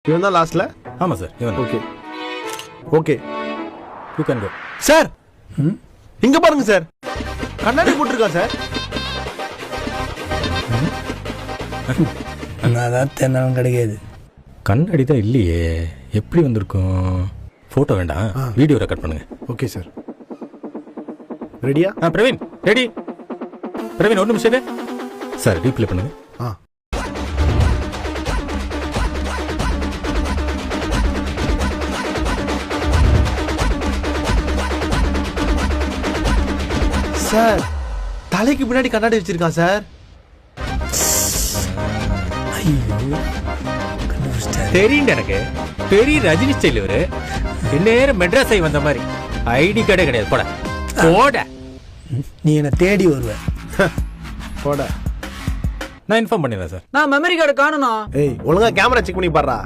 இவன் தான் லாஸ்ட்ல. ஆமாம் சார், இவன். Okay okay you can go. Sir. இங்க பாருங்க சார், கண்ணாடி போட்டிருக்கான் சார். அதான் தென்னாலும் கிடைக்காது. கண்ணாடி தான் இல்லையே, எப்படி வந்திருக்கும்? ஃபோட்டோ வேண்டாம், வீடியோ ரெக்கார்ட் பண்ணுங்க. Okay sir. ரெடியா? பிரவீன் ரெடி. பிரவீன் ஒரு நிமிஷம் சார், ரீப்ளே பண்ணுங்க. சார், தலைக்கு பின்னாடி கண்ணாடி வச்சிருக்கான் சார். தெரியும் எனக்கு, பெரிய ரஜினி ஸ்டைல் இவரு. நேரம் மெட்ராஸை வந்த மாதிரி ஐடி கார்டே கிடையாது. போட போட, நீ என்ன தேடி வருவ. போட. நான் இன்ஃபார்ம் பண்ணிடுறேன் சார். நான் மெமரி கார்டு காணணும். ஏய், ஒழுங்கா கேமரா செக் பண்ணி பாருடா.